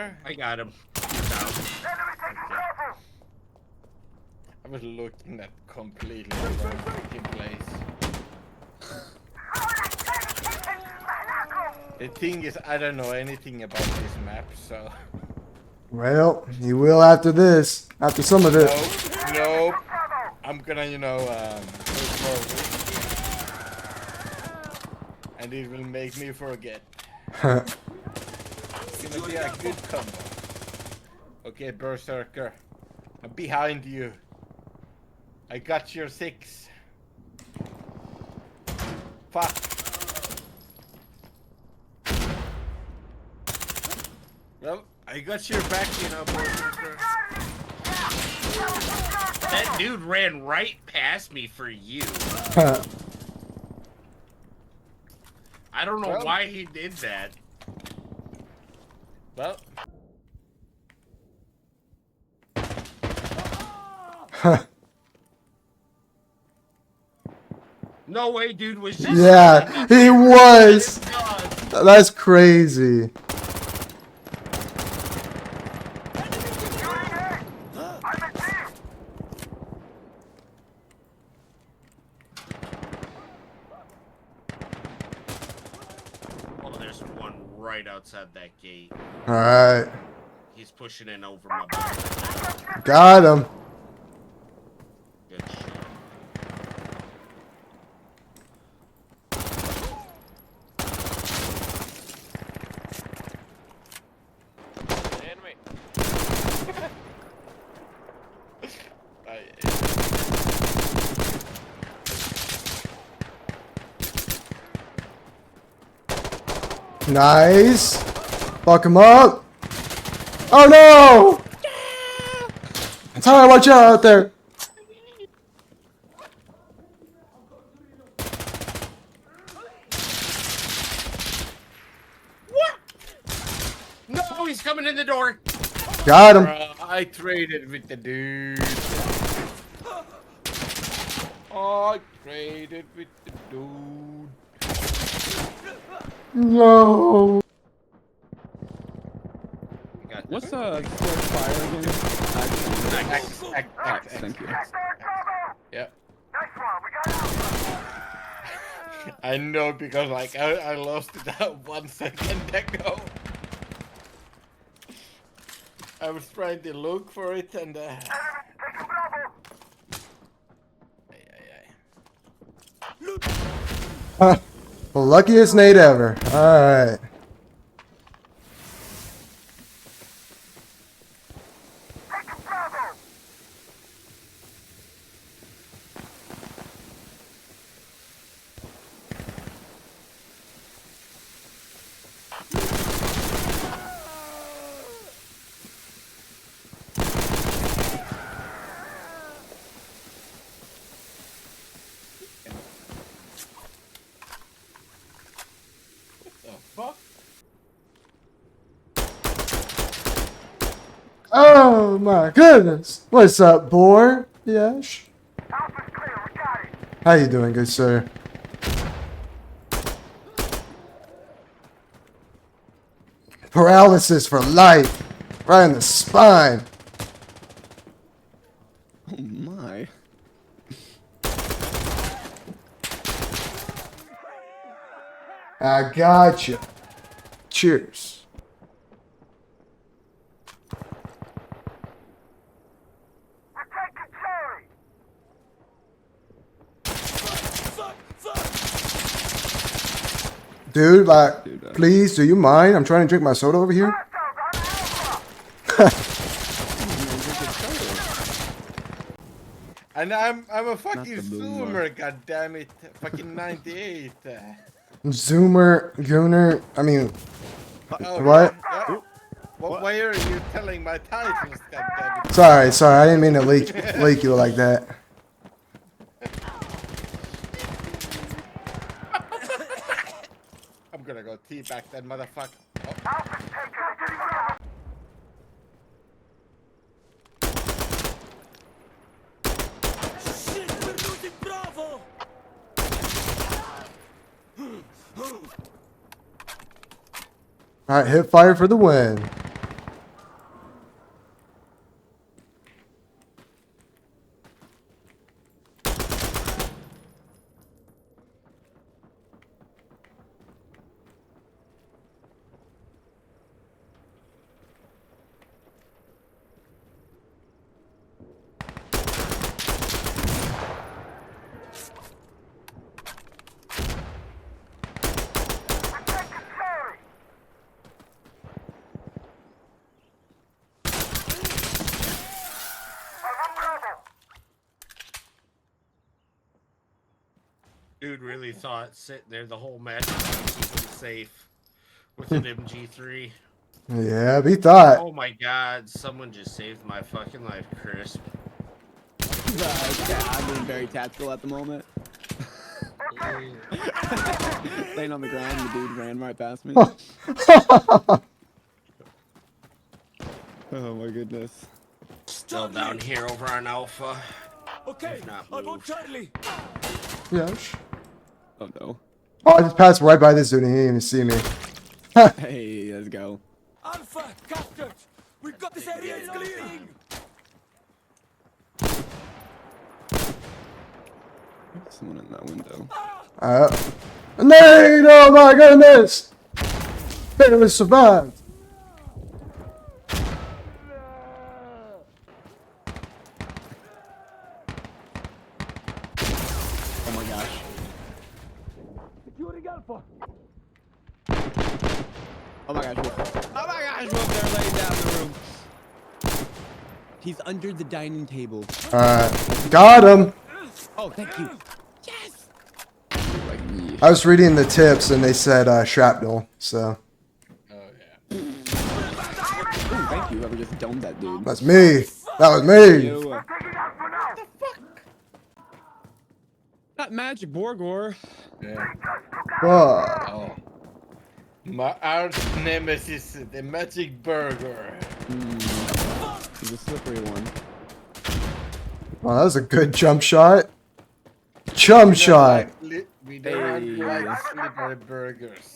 there? I got him. I was looking at completely the wrong fucking place. The thing is, I don't know anything about this map, so... Well, you will after this. After some of it. Nope. I'm gonna, you know, look forward. And it will make me forget. It's gonna be a good combo. Okay, Berserker. I'm behind you. I got your 6. Fuck. Well, I got your back, you know, Berserker. That dude ran right past me for you. I don't know why he did that. Well. No way, dude was just... Yeah, he was. That's crazy. Oh, there's one right outside that gate. All right. He's pushing in over my back. Got him. Good shit. Enemy. Nice. Fuck him up. Oh no! Sorry, watch out there. What? No, he's coming in the door. Got him. I traded with the dude. I traded with the dude. No. What's the fire again? Thank you. Yeah. I know because like I lost it out 1 second ago. I was trying to look for it and Luckiest nade ever. All right. Oh my goodness. What's up, boy? Yes. How you doing, good sir? Paralysis for life. Right in the spine. Oh my. I got you. Cheers. Dude, like, please, do you mind? I'm trying to drink my soda over here. and I'm a fucking zoomer, goddammit. Fucking 98. Zoomer, Gooner, I mean, Oh, what? Yeah. Why are you telling my titles, goddammit? Sorry, I didn't mean to leak you like that. I'm gonna go teabag that motherfucker. Oh. Shit, we're losing Bravo! Alright, hit fire for the win. Dude really thought sitting there the whole match was keeping safe with an MG3. Yeah, he thought. Oh my god, someone just saved my fucking life, Chris. Yeah, I'm being very tactical at the moment. Laying on the ground, the dude ran right past me. Oh my goodness. Still down here over on Alpha. Okay, If not I'm on moved. Charlie. Yes. Oh no. Oh, I just passed right by this dude and he didn't even see me. Hey, let's go. Alpha, captured. We've got this area is clearing. Someone in that window. Nate! Oh my goodness! Barely survived. Oh my gosh. Securing Alpha. Oh my gosh. Oh my gosh, Wolf, they're laying down in the room. He's under the dining table. Got him. Oh, thank you. Yes! Like, yeah. I was reading the tips and they said shrapnel, so. Oh yeah. Ooh, thank you, whoever just domed that dude. That's me. That was me. You, Not Magic Borgor. Yeah. Fuck. Oh. My arch nemesis, the magic burger. He's a slippery one. Oh, that was a good jump shot. Chum shot. We don't Hey. like slippery burgers.